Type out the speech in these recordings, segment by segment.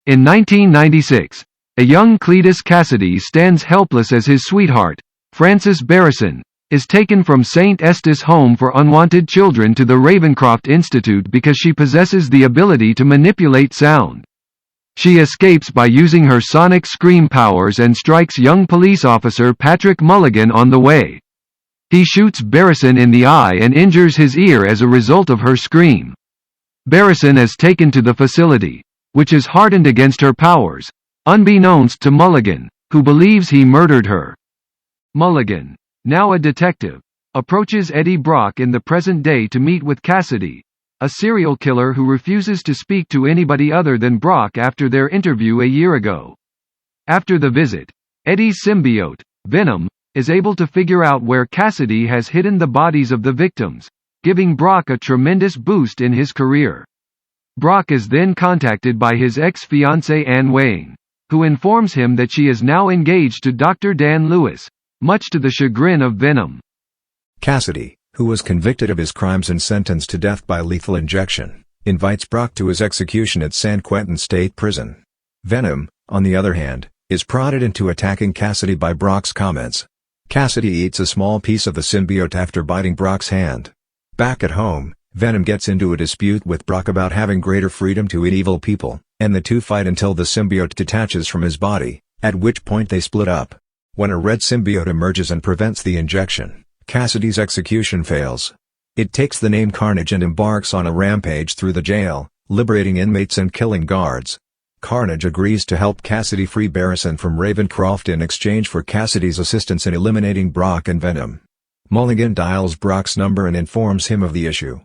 In 1996, a young Cletus Kasady stands helpless as his sweetheart, Frances Barrison, is taken from St. Estes Home for Unwanted Children to the Ravencroft Institute because she possesses the ability to manipulate sound. She escapes by using her sonic scream powers and strikes young police officer Patrick Mulligan on the way. He shoots Barrison in the eye and injures his ear as a result of her scream. Barrison is taken to the facility, which is hardened against her powers, unbeknownst to Mulligan, who believes he murdered her. Mulligan, now a detective, approaches Eddie Brock in the present day to meet with Kasady, a serial killer who refuses to speak to anybody other than Brock after their interview a year ago. After the visit, Eddie's symbiote, Venom, is able to figure out where Kasady has hidden the bodies of the victims, giving Brock a tremendous boost in his career. Brock is then contacted by his ex-fiancée Anne Weying, who informs him that she is now engaged to Dr. Dan Lewis, much to the chagrin of Venom. Kasady, who was convicted of his crimes and sentenced to death by lethal injection, invites Brock to his execution at San Quentin State Prison. Venom, on the other hand, is prodded into attacking Kasady by Brock's comments. Kasady eats a small piece of the symbiote after biting Brock's hand. Back at home, Venom gets into a dispute with Brock about having greater freedom to eat evil people, and the two fight until the symbiote detaches from his body, at which point they split up. When a red symbiote emerges and prevents the injection, Kasady's execution fails. It takes the name Carnage and embarks on a rampage through the jail, liberating inmates and killing guards. Carnage agrees to help Kasady free Barrison from Ravencroft in exchange for Kasady's assistance in eliminating Brock and Venom. Mulligan dials Brock's number and informs him of the issue.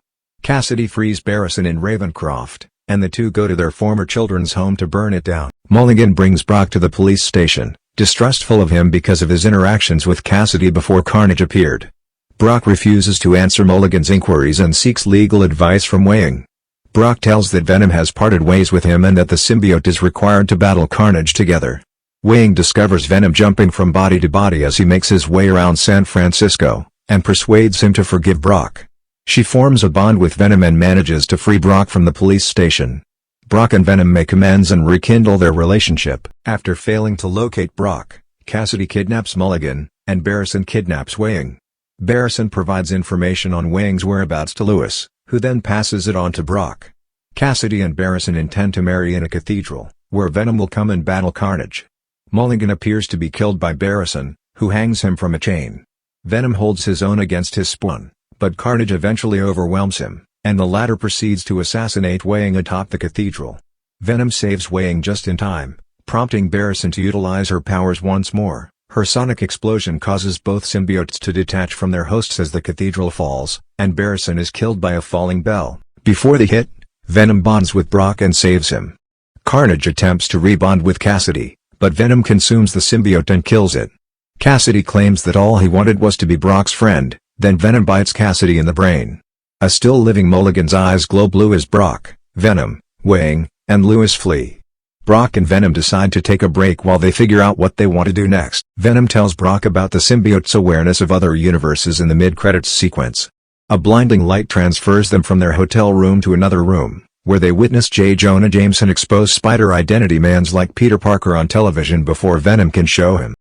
Kasady frees Barrison in Ravencroft, and the two go to their former children's home to burn it down. Mulligan brings Brock to the police station, distrustful of him because of his interactions with Kasady before Carnage appeared. Brock refuses to answer Mulligan's inquiries and seeks legal advice from Weying. Brock tells that Venom has parted ways with him and that the symbiote is required to battle Carnage together. Weying discovers Venom jumping from body to body as he makes his way around San Francisco, and persuades him to forgive Brock. She forms a bond with Venom and manages to free Brock from the police station. Brock and Venom make amends and rekindle their relationship. After failing to locate Brock, Kasady kidnaps Mulligan, and Barrison kidnaps Weying. Barrison provides information on Weying's whereabouts to Lewis, who then passes it on to Brock. Kasady and Barrison intend to marry in a cathedral, where Venom will come and battle Carnage. Mulligan appears to be killed by Barrison, who hangs him from a chain. Venom holds his own against his spawn, but Carnage eventually overwhelms him, and the latter proceeds to assassinate Weying atop the cathedral. Venom saves Weying just in time, prompting Barrison to utilize her powers once more. Her sonic explosion causes both symbiotes to detach from their hosts as the cathedral falls, and Barrison is killed by a falling bell. Before the hit, Venom bonds with Brock and saves him. Carnage attempts to rebond with Kasady, but Venom consumes the symbiote and kills it. Kasady claims that all he wanted was to be Brock's friend, then Venom bites Kasady in the brain. A still living Mulligan's eyes glow blue as Brock, Venom, Weying, and Lewis flee. Brock and Venom decide to take a break while they figure out what they want to do next. Venom tells Brock about the symbiote's awareness of other universes in the mid-credits sequence. A blinding light transfers them from their hotel room to another room, where they witness J. Jonah Jameson expose Spider identity mans like Peter Parker on television before Venom can show him.